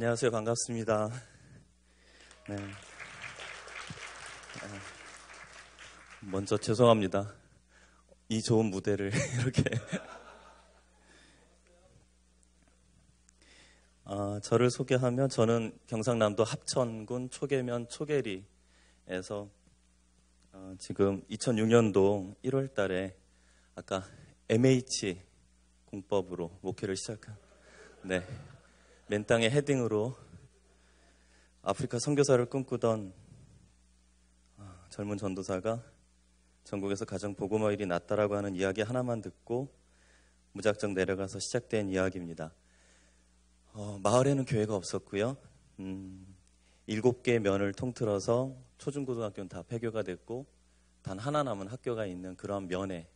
안녕하세요. 반갑습니다. 네. 먼저 죄송합니다. 이 좋은 무대를 이렇게 저를 소개하면 저는 경상남도 합천군 초계면 초계리에서 지금 2006년도 1월 달에 아까 MH 공법으로 목회를 시작한 맨 땅에 헤딩으로 아프리카 선교사를 꿈꾸던 젊은 전도사가 전국에서 가장 복음화 일이 낫다라고 하는 이야기 하나만 듣고 무작정 내려가서 시작된 이야기입니다. 마을에는 교회가 없었고요. 7개 면을 통틀어서 초중고등학교는 다 폐교가 됐고 단 하나 남은 학교가 있는 그런 면에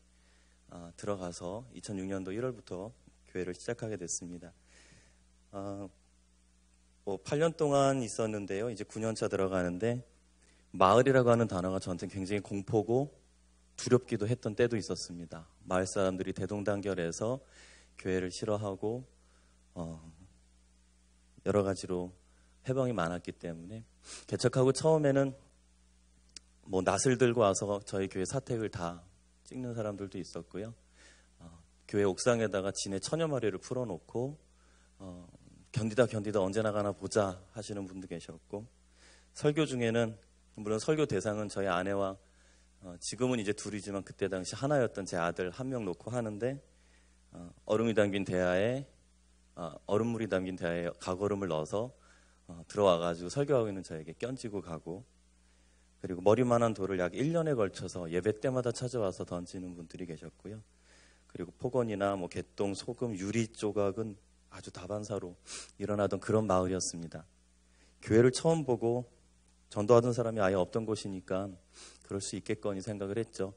들어가서 2006년도 1월부터 교회를 시작하게 됐습니다. 8년 동안 있었는데요. 이제 9년차 들어가는데 마을이라고 하는 단어가 저한테는 굉장히 공포고 두렵기도 했던 때도 있었습니다. 마을 사람들이 대동단결해서 교회를 싫어하고 여러 가지로 해방이 많았기 때문에 개척하고 처음에는 낫을 들고 와서 저희 교회 사택을 다 찍는 사람들도 있었고요. 교회 옥상에다가 진해 천여 마리를 풀어놓고 견디다 언제 나가나 보자 하시는 분도 계셨고, 설교 중에는 물론 설교 대상은 저희 아내와 지금은 이제 둘이지만 그때 당시 하나였던 제 아들 한 명 놓고 하는데 얼음물이 담긴 대야에 가거름을 넣어서 들어와가지고 설교하고 있는 저에게 껴지고 가고, 그리고 머리만한 돌을 약 1년에 걸쳐서 예배 때마다 찾아와서 던지는 분들이 계셨고요. 그리고 폭언이나 개똥, 소금, 유리 조각은 아주 다반사로 일어나던 그런 마을이었습니다. 교회를 처음 보고 전도하던 사람이 아예 없던 곳이니까 그럴 수 있겠거니 생각을 했죠.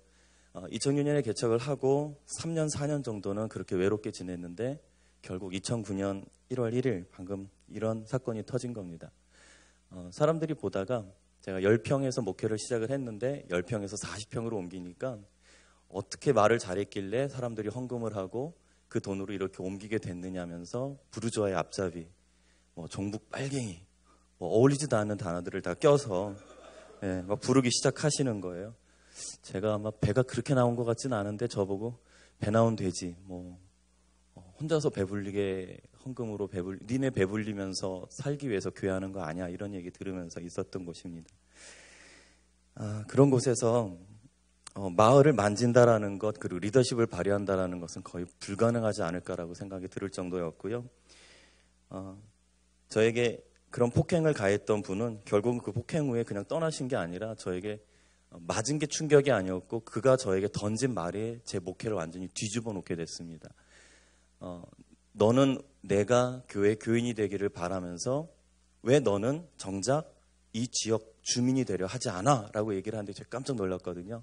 2006년에 개척을 하고 3년, 4년 정도는 그렇게 외롭게 지냈는데 결국 2009년 1월 1일 방금 이런 사건이 터진 겁니다. 사람들이 보다가 제가 10평에서 목회를 시작을 했는데 10평에서 40평으로 옮기니까 어떻게 말을 잘했길래 사람들이 헌금을 하고 그 돈으로 이렇게 옮기게 됐느냐면서 부르주아의 앞잡이, 종북 빨갱이, 어울리지도 않는 단어들을 다 껴서 막 부르기 시작하시는 거예요. 제가 아마 배가 그렇게 나온 것 같지는 않은데 저보고 배 나온 돼지, 혼자서 배불리게 헌금으로 니네 배불리면서 살기 위해서 교회하는 거 아니야, 이런 얘기 들으면서 있었던 곳입니다. 그런 곳에서 마을을 만진다라는 것, 그리고 리더십을 발휘한다라는 것은 거의 불가능하지 않을까라고 생각이 들을 정도였고요. 저에게 그런 폭행을 가했던 분은 결국은 그 폭행 후에 그냥 떠나신 게 아니라 저에게 맞은 게 충격이 아니었고 그가 저에게 던진 말이 제 목회를 완전히 뒤집어 놓게 됐습니다. 너는 내가 교회 교인이 되기를 바라면서 왜 너는 정작 이 지역 주민이 되려 하지 않아? 라고 얘기를 하는데 제가 깜짝 놀랐거든요.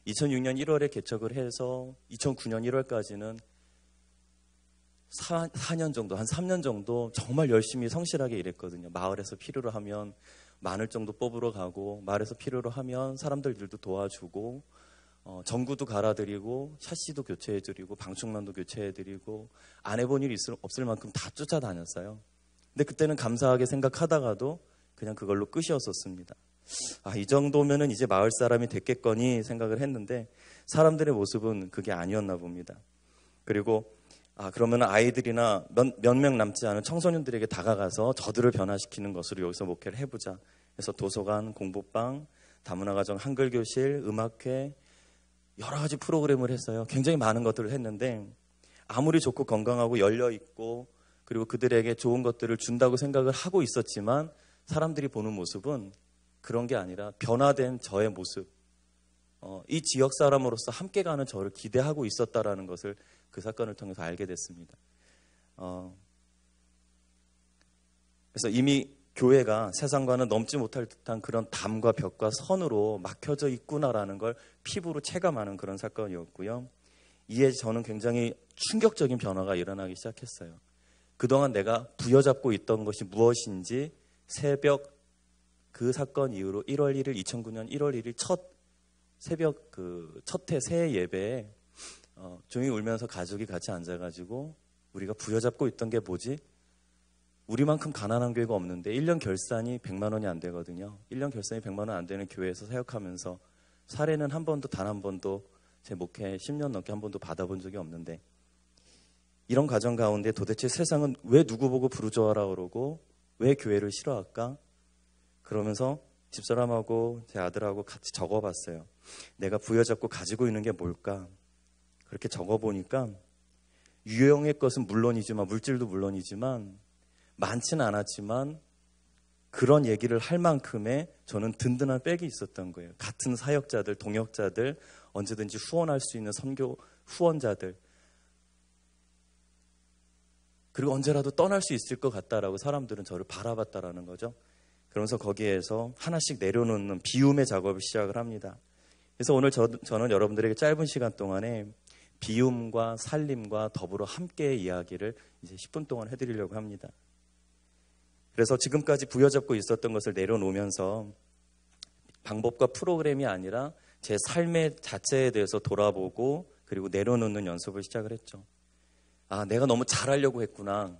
2006년 1월에 개척을 해서 2009년 1월까지는 4년 정도, 한 3년 정도 정말 열심히 성실하게 일했거든요. 마을에서 필요로 하면 마늘 정도 뽑으러 가고, 마을에서 필요로 하면 사람들 일도 도와주고, 전구도 갈아드리고, 샤시도 교체해드리고, 방충망도 교체해드리고, 안 해본 일이 없을 만큼 다 쫓아다녔어요. 근데 그때는 감사하게 생각하다가도 그냥 그걸로 끝이었었습니다. 이 정도면은 이제 마을 사람이 됐겠거니 생각을 했는데 사람들의 모습은 그게 아니었나 봅니다. 그리고 그러면 아이들이나 몇 명 남지 않은 청소년들에게 다가가서 저들을 변화시키는 것으로 여기서 목회를 해보자 해서 도서관, 공부방, 다문화가정, 한글교실, 음악회 여러 가지 프로그램을 했어요. 굉장히 많은 것들을 했는데 아무리 좋고 건강하고 열려있고 그리고 그들에게 좋은 것들을 준다고 생각을 하고 있었지만 사람들이 보는 모습은 그런 게 아니라 변화된 저의 모습, 이 지역 사람으로서 함께 가는 저를 기대하고 있었다라는 것을 그 사건을 통해서 알게 됐습니다. 그래서 이미 교회가 세상과는 넘지 못할 듯한 그런 담과 벽과 선으로 막혀져 있구나라는 걸 피부로 체감하는 그런 사건이었고요. 이에 저는 굉장히 충격적인 변화가 일어나기 시작했어요. 그동안 내가 부여잡고 있던 것이 무엇인지 새벽 그 사건 이후로 1월 1일 2009년 1월 1일 새벽 첫 해 새해 예배에 조용히 울면서 가족이 같이 앉아가지고 우리가 부여잡고 있던 게 뭐지? 우리만큼 가난한 교회가 없는데 1년 결산이 100만 원이 안 되거든요. 1년 결산이 100만 원 안 되는 교회에서 사역하면서 사례는 단 한 번도 제 목회 10년 넘게 한 번도 받아본 적이 없는데, 이런 과정 가운데 도대체 세상은 왜 누구 보고 부르짖어라 그러고 왜 교회를 싫어할까? 그러면서 집사람하고 제 아들하고 같이 적어봤어요. 내가 부여잡고 가지고 있는 게 뭘까? 그렇게 적어보니까 유형의 것은 물론이지만, 물질도 물론이지만 많지는 않았지만 그런 얘기를 할 만큼의 저는 든든한 백이 있었던 거예요. 같은 사역자들, 동역자들, 언제든지 후원할 수 있는 선교 후원자들, 그리고 언제라도 떠날 수 있을 것 같다라고 사람들은 저를 바라봤다라는 거죠. 그러면서 거기에서 하나씩 내려놓는 비움의 작업을 시작을 합니다. 그래서 오늘 저는 여러분들에게 짧은 시간 동안에 비움과 살림과 더불어 함께의 이야기를 이제 10분 동안 해드리려고 합니다. 그래서 지금까지 부여잡고 있었던 것을 내려놓으면서 방법과 프로그램이 아니라 제 삶의 자체에 대해서 돌아보고 그리고 내려놓는 연습을 시작을 했죠. 아, 내가 너무 잘하려고 했구나.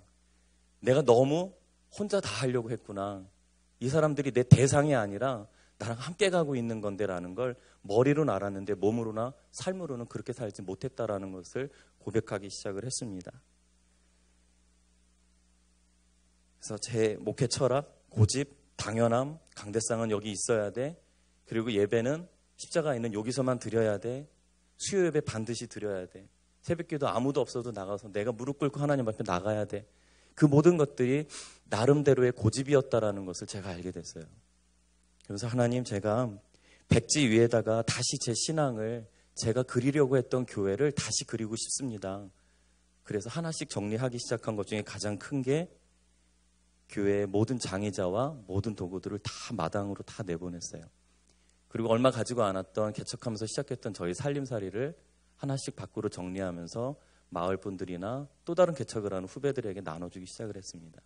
내가 너무 혼자 다 하려고 했구나. 이 사람들이 내 대상이 아니라 나랑 함께 가고 있는 건데 라는 걸 머리로는 알았는데 몸으로나 삶으로는 그렇게 살지 못했다라는 것을 고백하기 시작을 했습니다. 그래서 제 목회 철학, 고집, 당연함, 강대상은 여기 있어야 돼. 그리고 예배는 십자가 있는 여기서만 드려야 돼. 수요 예배 반드시 드려야 돼. 새벽기도 아무도 없어도 나가서 내가 무릎 꿇고 하나님 앞에 나가야 돼. 그 모든 것들이 나름대로의 고집이었다라는 것을 제가 알게 됐어요. 그래서 하나님, 제가 백지 위에다가 다시 제 신앙을, 제가 그리려고 했던 교회를 다시 그리고 싶습니다. 그래서 하나씩 정리하기 시작한 것 중에 가장 큰 게 교회의 모든 장의자와 모든 도구들을 다 마당으로 다 내보냈어요. 그리고 얼마 가지고 않았던 개척하면서 시작했던 저희 살림살이를 하나씩 밖으로 정리하면서 마을 분들이나 또 다른 개척을 하는 후배들에게 나눠주기 시작을 했습니다.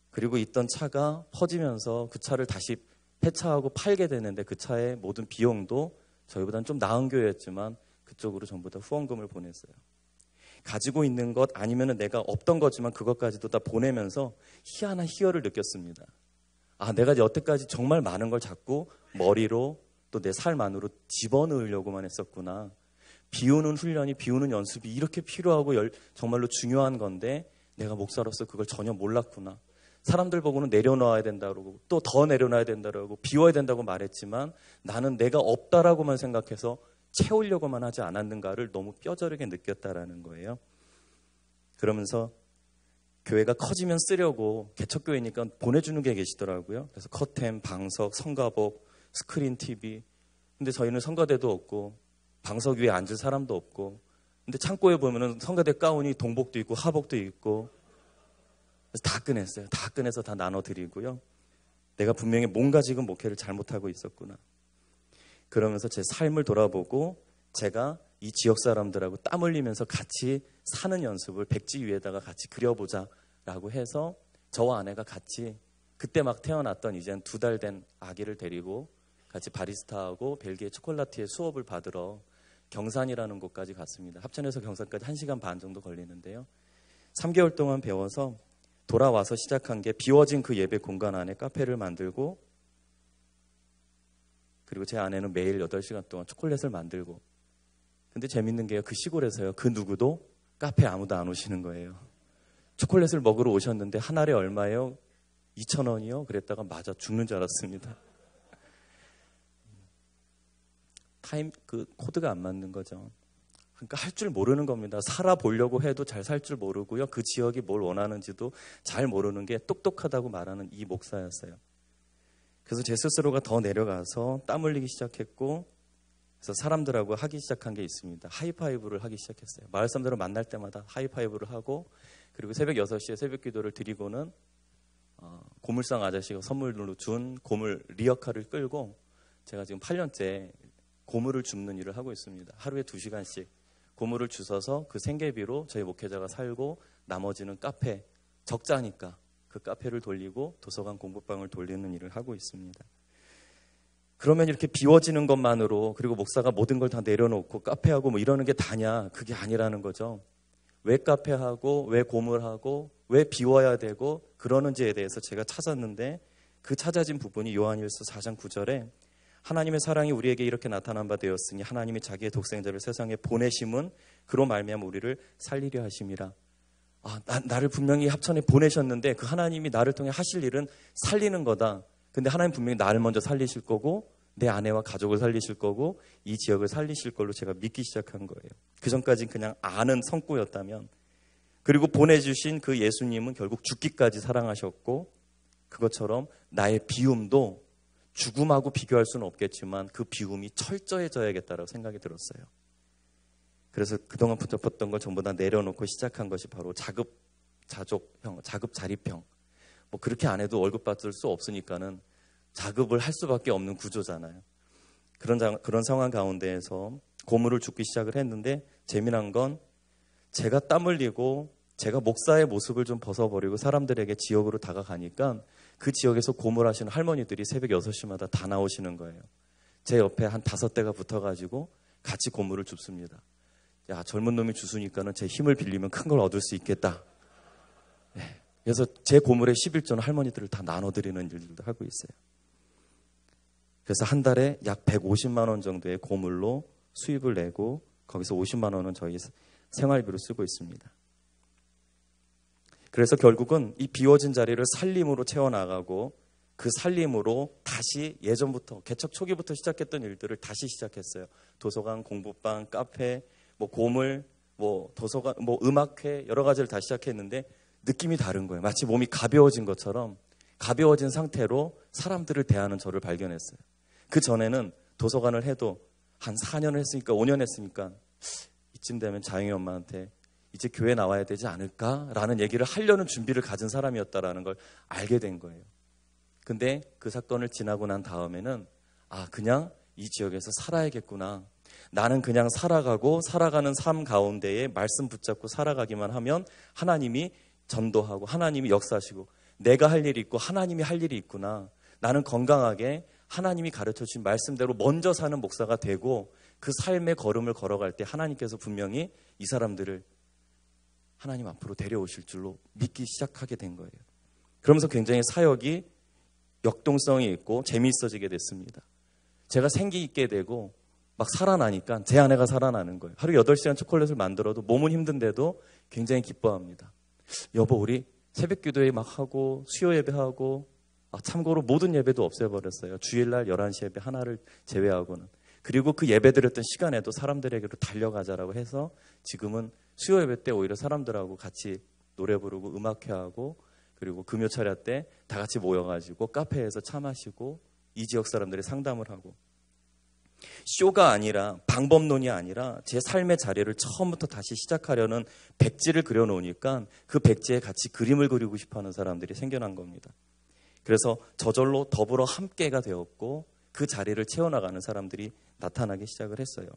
그리고 있던 차가 퍼지면서 그 차를 다시 폐차하고 팔게 되는데 그 차의 모든 비용도 저희보다는 좀 나은 교회였지만 그쪽으로 전부 다 후원금을 보냈어요. 가지고 있는 것 아니면 내가 없던 거지만 그것까지도 다 보내면서 희한한 희열을 느꼈습니다. 아, 내가 여태까지 정말 많은 걸 자꾸 머리로 또 내 삶 안으로 집어넣으려고만 했었구나. 비우는 훈련이, 비우는 연습이 이렇게 필요하고 정말로 중요한 건데 내가 목사로서 그걸 전혀 몰랐구나. 사람들 보고는 내려놔야 된다고, 또 더 내려놔야 된다고, 비워야 된다고 말했지만 나는 내가 없다라고만 생각해서 채우려고만 하지 않았는가를 너무 뼈저리게 느꼈다라는 거예요. 그러면서 교회가 커지면 쓰려고 개척교회니까 보내주는 게 계시더라고요. 그래서 커튼, 방석, 성가복, 스크린 TV. 근데 저희는 성가대도 없고 방석 위에 앉을 사람도 없고, 근데 창고에 보면은 성가대 가운이 동복도 있고 하복도 있고, 그래서 다 꺼냈어요. 다 꺼내서 다 나눠드리고요. 내가 분명히 뭔가 지금 목회를 잘못하고 있었구나. 그러면서 제 삶을 돌아보고 제가 이 지역 사람들하고 땀 흘리면서 같이 사는 연습을 백지 위에다가 같이 그려보자라고 해서 저와 아내가 같이 그때 막 태어났던 이제는 2달 된 아기를 데리고 같이 바리스타하고 벨기에 초콜라티에 수업을 받으러 경산이라는 곳까지 갔습니다. 합천에서 경산까지 1시간 반 정도 걸리는데요. 3개월 동안 배워서 돌아와서 시작한 게 비워진 그 예배 공간 안에 카페를 만들고, 그리고 제 아내는 매일 8시간 동안 초콜릿을 만들고. 근데 재밌는 게요, 그 시골에서요, 그 누구도 카페에 아무도 안 오시는 거예요. 초콜릿을 먹으러 오셨는데 한 알에 얼마예요? 2,000원이요? 그랬다가 맞아 죽는 줄 알았습니다. 그 코드가 안 맞는 거죠. 그러니까 할 줄 모르는 겁니다. 살아보려고 해도 잘 살 줄 모르고요. 그 지역이 뭘 원하는지도 잘 모르는 게 똑똑하다고 말하는 이 목사였어요. 그래서 제 스스로가 더 내려가서 땀 흘리기 시작했고, 그래서 사람들하고 하기 시작한 게 있습니다. 하이파이브를 하기 시작했어요. 마을 사람들을 만날 때마다 하이파이브를 하고, 그리고 새벽 6시에 새벽 기도를 드리고는 고물상 아저씨가 선물로 준 고물 리어카를 끌고 제가 지금 8년째 고물을 줍는 일을 하고 있습니다. 하루에 2시간씩 고물을 주워서 그 생계비로 저희 목회자가 살고, 나머지는 카페, 적자니까 그 카페를 돌리고 도서관 공부방을 돌리는 일을 하고 있습니다. 그러면 이렇게 비워지는 것만으로, 그리고 목사가 모든 걸 다 내려놓고 카페하고 뭐 이러는 게 다냐? 그게 아니라는 거죠. 왜 카페하고 왜 고물하고 왜 비워야 되고 그러는지에 대해서 제가 찾았는데, 그 찾아진 부분이 요한일서 4장 9절에 하나님의 사랑이 우리에게 이렇게 나타난 바 되었으니 하나님이 자기의 독생자를 세상에 보내심은 그로 말미암아 우리를 살리려 하심이라. 나를 분명히 합천에 보내셨는데 그 하나님이 나를 통해 하실 일은 살리는 거다. 근데 하나님 분명히 나를 먼저 살리실 거고 내 아내와 가족을 살리실 거고 이 지역을 살리실 걸로 제가 믿기 시작한 거예요. 그 전까지는 그냥 아는 성구였다면, 그리고 보내주신 그 예수님은 결국 죽기까지 사랑하셨고, 그것처럼 나의 비움도 죽음하고 비교할 수는 없겠지만 그 비움이 철저해져야겠다라고 생각이 들었어요. 그래서 그동안 붙잡았던 걸 전부 다 내려놓고 시작한 것이 바로 자급자족형, 자급자립형. 뭐 그렇게 안 해도 월급 받을 수 없으니까는 자급을 할 수밖에 없는 구조잖아요. 그런 상황 가운데에서 고물을 줍기 시작을 했는데, 재미난 건 제가 땀 흘리고 제가 목사의 모습을 좀 벗어버리고 사람들에게 지역으로 다가가니까 그 지역에서 고물하시는 할머니들이 새벽 6시마다 다 나오시는 거예요. 제 옆에 한 5대가 붙어가지고 같이 고물을 줍습니다. 야, 젊은 놈이 주수니까는 제 힘을 빌리면 큰 걸 얻을 수 있겠다. 그래서 제 고물의 11조는 할머니들을 다 나눠드리는 일들도 하고 있어요. 그래서 한 달에 약 150만 원 정도의 고물로 수입을 내고 거기서 50만 원은 저희 생활비로 쓰고 있습니다. 그래서 결국은 이 비워진 자리를 살림으로 채워나가고 그 살림으로 다시 예전부터 개척 초기부터 시작했던 일들을 다시 시작했어요. 도서관, 공부방, 카페, 뭐 고물, 뭐 도서관, 뭐 음악회 여러 가지를 다 시작했는데 느낌이 다른 거예요. 마치 몸이 가벼워진 것처럼 가벼워진 상태로 사람들을 대하는 저를 발견했어요. 그 전에는 도서관을 해도 한 4년을 했으니까 5년 했으니까 이쯤 되면 자영이 엄마한테 이제 교회 나와야 되지 않을까라는 얘기를 하려는 준비를 가진 사람이었다라는 걸 알게 된 거예요. 근데 그 사건을 지나고 난 다음에는 그냥 이 지역에서 살아야겠구나. 나는 그냥 살아가고 살아가는 삶 가운데에 말씀 붙잡고 살아가기만 하면 하나님이 전도하고 하나님이 역사하시고 내가 할 일이 있고 하나님이 할 일이 있구나. 나는 건강하게 하나님이 가르쳐주신 말씀대로 먼저 사는 목사가 되고 그 삶의 걸음을 걸어갈 때 하나님께서 분명히 이 사람들을 하나님 앞으로 데려오실 줄로 믿기 시작하게 된 거예요. 그러면서 굉장히 사역이 역동성이 있고 재미있어지게 됐습니다. 제가 생기 있게 되고 막 살아나니까 제 아내가 살아나는 거예요. 하루 8시간 초콜릿을 만들어도 몸은 힘든데도 굉장히 기뻐합니다. 여보, 우리 새벽 기도회 막 하고 수요 예배하고 참고로 모든 예배도 없애버렸어요. 주일날 11시 예배 하나를 제외하고는. 그리고 그 예배 드렸던 시간에도 사람들에게로 달려가자라고 해서 지금은 수요 예배 때 오히려 사람들하고 같이 노래 부르고 음악회하고 그리고 금요 차례 때 다 같이 모여가지고 카페에서 차 마시고 이 지역 사람들이 상담을 하고, 쇼가 아니라 방법론이 아니라 제 삶의 자리를 처음부터 다시 시작하려는 백지를 그려놓으니까 그 백지에 같이 그림을 그리고 싶어하는 사람들이 생겨난 겁니다. 그래서 저절로 더불어 함께가 되었고 그 자리를 채워나가는 사람들이 나타나기 시작을 했어요.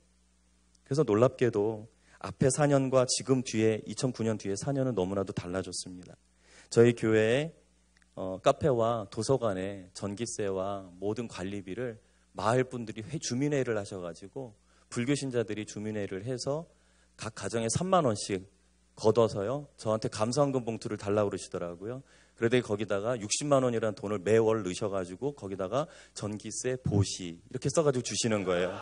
그래서 놀랍게도 앞에 4년과 지금 뒤에 2009년 뒤에 4년은 너무나도 달라졌습니다. 저희 교회에 카페와 도서관에 전기세와 모든 관리비를 마을 분들이 주민회의를 하셔가지고 불교 신자들이 주민회의를 해서 각 가정에 3만 원씩 걷어서요 저한테 감사원금 봉투를 달라고 그러시더라고요. 그러더니 거기다가 60만 원이라는 돈을 매월 넣으셔가지고 거기다가 전기세, 보시 이렇게 써가지고 주시는 거예요.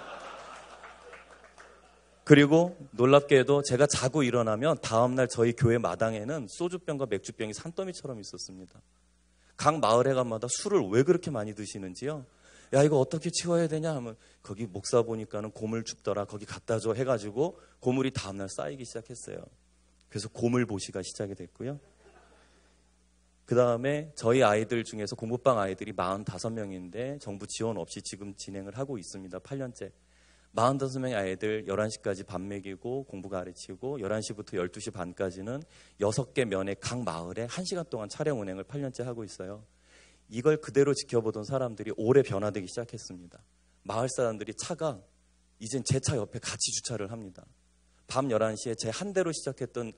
그리고 놀랍게도 제가 자고 일어나면 다음날 저희 교회 마당에는 소주병과 맥주병이 산더미처럼 있었습니다. 각 마을회관마다 술을 왜 그렇게 많이 드시는지요. 야, 이거 어떻게 치워야 되냐 하면 거기 목사 보니까는 고물 줍더라, 거기 갖다 줘 해가지고 고물이 다음날 쌓이기 시작했어요. 그래서 고물보시가 시작이 됐고요. 그 다음에 저희 아이들 중에서 공부방 아이들이 45명인데 정부 지원 없이 지금 진행을 하고 있습니다. 8년째. 45명의 아이들 11시까지 밥 먹이고 공부 가르치고 11시부터 12시 반까지는 6개 면의 각 마을에 1시간 동안 차량 운행을 8년째 하고 있어요. 이걸 그대로 지켜보던 사람들이 올해 변화되기 시작했습니다. 마을 사람들이 차가 이젠 제 차 옆에 같이 주차를 합니다. 밤 11시에 제 한 대로 시작했던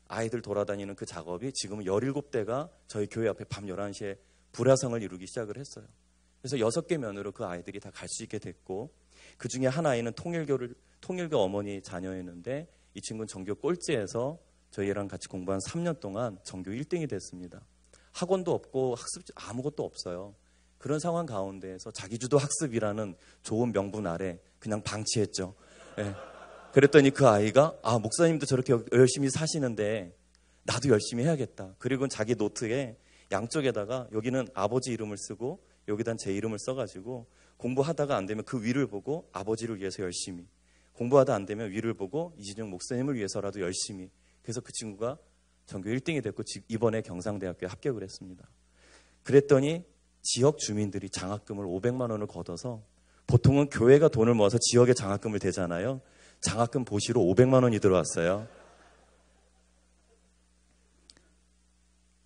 아이들 돌아다니는 그 작업이 지금은 17대가 저희 교회 앞에 밤 11시에 불화성을 이루기 시작을 했어요. 그래서 6개 면으로 그 아이들이 다 갈 수 있게 됐고, 그 중에 한 아이는 통일교 어머니 자녀였는데 이 친구는 전교 꼴찌에서 저희랑 같이 공부한 3년 동안 전교 1등이 됐습니다. 학원도 없고 학습지 아무것도 없어요. 그런 상황 가운데에서 자기주도 학습이라는 좋은 명분 아래 그냥 방치했죠. 예. 그랬더니 그 아이가 목사님도 저렇게 열심히 사시는데 나도 열심히 해야겠다. 그리고 자기 노트에 양쪽에다가 여기는 아버지 이름을 쓰고 여기다 제 이름을 써가지고 공부하다가 안 되면 그 위를 보고 아버지를 위해서 열심히, 공부하다 안 되면 위를 보고 이진영 목사님을 위해서라도 열심히. 그래서 그 친구가 전교 1등이 됐고 이번에 경상대학교에 합격을 했습니다. 그랬더니 지역 주민들이 장학금을 500만 원을 걷어서, 보통은 교회가 돈을 모아서 지역에 장학금을 대잖아요. 장학금 보시로 500만 원이 들어왔어요.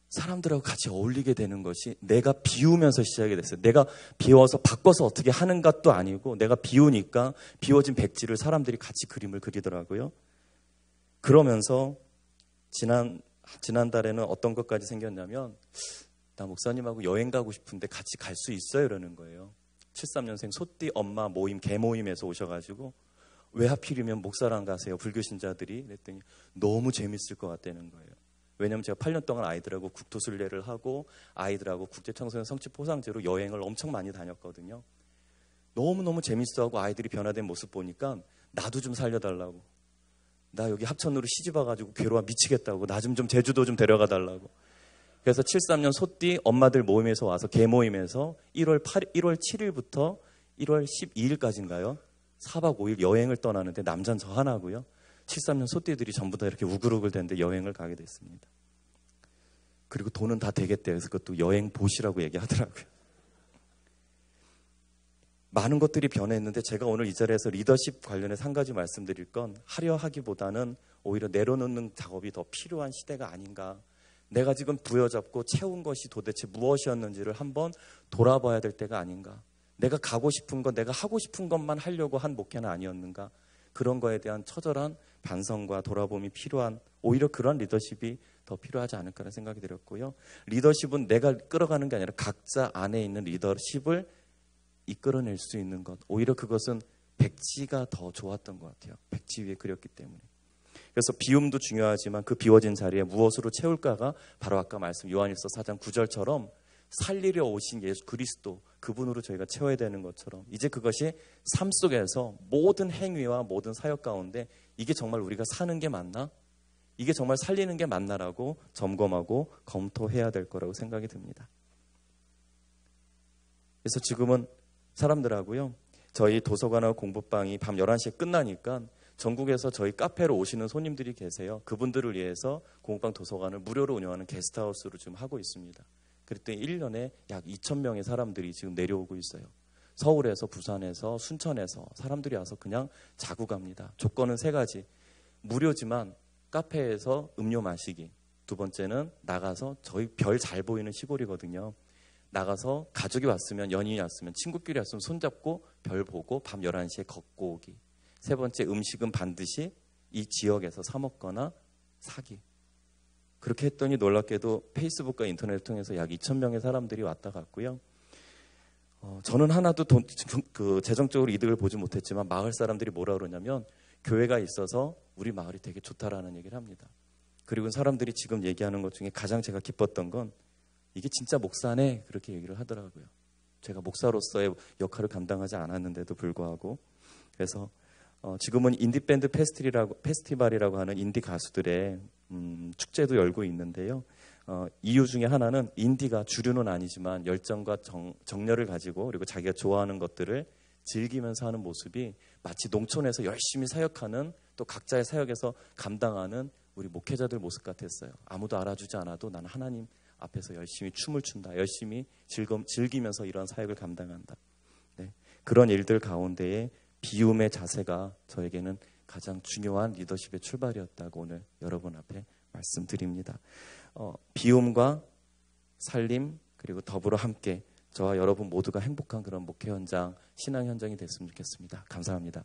사람들하고 같이 어울리게 되는 것이 내가 비우면서 시작이 됐어요. 내가 비워서 바꿔서 어떻게 하는 것도 아니고 내가 비우니까 비워진 백지를 사람들이 같이 그림을 그리더라고요. 그러면서 지난달에는 어떤 것까지 생겼냐면, 나 목사님하고 여행 가고 싶은데 같이 갈 수 있어요? 이러는 거예요. 73년생 소띠 엄마 모임, 개모임에서 오셔가지고 왜 하필이면 목사랑 가세요? 불교 신자들이. 그랬더니 너무 재밌을 것 같다는 거예요. 왜냐면 제가 8년 동안 아이들하고 국토순례를 하고 아이들하고 국제청소년 성취 포상제로 여행을 엄청 많이 다녔거든요. 너무너무 재밌어하고 아이들이 변화된 모습 보니까 나도 좀 살려달라고. 나 여기 합천으로 시집 와가지고 괴로워 미치겠다고. 나 좀 제주도 좀 데려가 달라고. 그래서 73년 소띠 엄마들 모임에서 와서 개모임에서 1월 7일부터 1월 12일까지인가요? 4박 5일 여행을 떠나는데 남자는 저 하나고요. 73년 소띠들이 전부 다 이렇게 우글우글 됐는데 여행을 가게 됐습니다. 그리고 돈은 다 되겠대요. 그래서 그것도 여행 보시라고 얘기하더라고요. 많은 것들이 변했는데 제가 오늘 이 자리에서 리더십 관련해서 한 가지 말씀드릴 건, 하려 하기보다는 오히려 내려놓는 작업이 더 필요한 시대가 아닌가. 내가 지금 부여잡고 채운 것이 도대체 무엇이었는지를 한번 돌아봐야 될 때가 아닌가. 내가 가고 싶은 것, 내가 하고 싶은 것만 하려고 한 목회는 아니었는가. 그런 거에 대한 처절한 반성과 돌아봄이 필요한, 오히려 그런 리더십이 더 필요하지 않을까라는 생각이 들었고요. 리더십은 내가 끌어가는 게 아니라 각자 안에 있는 리더십을 이끌어낼 수 있는 것, 오히려 그것은 백지가 더 좋았던 것 같아요. 백지 위에 그렸기 때문에. 그래서 비움도 중요하지만 그 비워진 자리에 무엇으로 채울까가 바로 아까 말씀 요한일서 4장 9절처럼 살리려 오신 예수 그리스도, 그분으로 저희가 채워야 되는 것처럼, 이제 그것이 삶 속에서 모든 행위와 모든 사역 가운데 이게 정말 우리가 사는 게 맞나? 이게 정말 살리는 게 맞나라고 점검하고 검토해야 될 거라고 생각이 듭니다. 그래서 지금은 사람들하고요, 저희 도서관하고 공부방이 밤 11시에 끝나니까 전국에서 저희 카페로 오시는 손님들이 계세요. 그분들을 위해서 공부방 도서관을 무료로 운영하는 게스트하우스로 지금 하고 있습니다. 그랬더니 1년에 약 2,000명의 사람들이 지금 내려오고 있어요. 서울에서, 부산에서, 순천에서 사람들이 와서 그냥 자고 갑니다. 조건은 3가지. 무료지만 카페에서 음료 마시기. 2번째는 나가서, 저희 별 잘 보이는 시골이거든요. 나가서 가족이 왔으면, 연인이 왔으면, 친구끼리 왔으면 손잡고 별 보고 밤 11시에 걷고 오기. 3번째, 음식은 반드시 이 지역에서 사 먹거나 사기. 그렇게 했더니 놀랍게도 페이스북과 인터넷을 통해서 약 2,000명의 사람들이 왔다 갔고요. 저는 하나도 재정적으로 이득을 보지 못했지만 마을 사람들이 뭐라 그러냐면, 교회가 있어서 우리 마을이 되게 좋다라는 얘기를 합니다. 그리고 사람들이 지금 얘기하는 것 중에 가장 제가 기뻤던 건, 이게 진짜 목사네, 그렇게 얘기를 하더라고요. 제가 목사로서의 역할을 감당하지 않았는데도 불구하고. 그래서 지금은 인디밴드 페스티벌이라고 하는 인디 가수들의 축제도 열고 있는데요. 이유 중에 하나는 인디가 주류는 아니지만 열정과 정열을 가지고, 그리고 자기가 좋아하는 것들을 즐기면서 하는 모습이 마치 농촌에서 열심히 사역하는, 또 각자의 사역에서 감당하는 우리 목회자들 모습 같았어요. 아무도 알아주지 않아도 나는 하나님 앞에서 열심히 춤을 춘다. 열심히 즐기면서 이런 사역을 감당한다. 네. 그런 일들 가운데에 비움의 자세가 저에게는 가장 중요한 리더십의 출발이었다고 오늘 여러분 앞에 말씀드립니다. 비움과 살림, 그리고 더불어 함께 저와 여러분 모두가 행복한 그런 목회 현장, 신앙 현장이 됐으면 좋겠습니다. 감사합니다.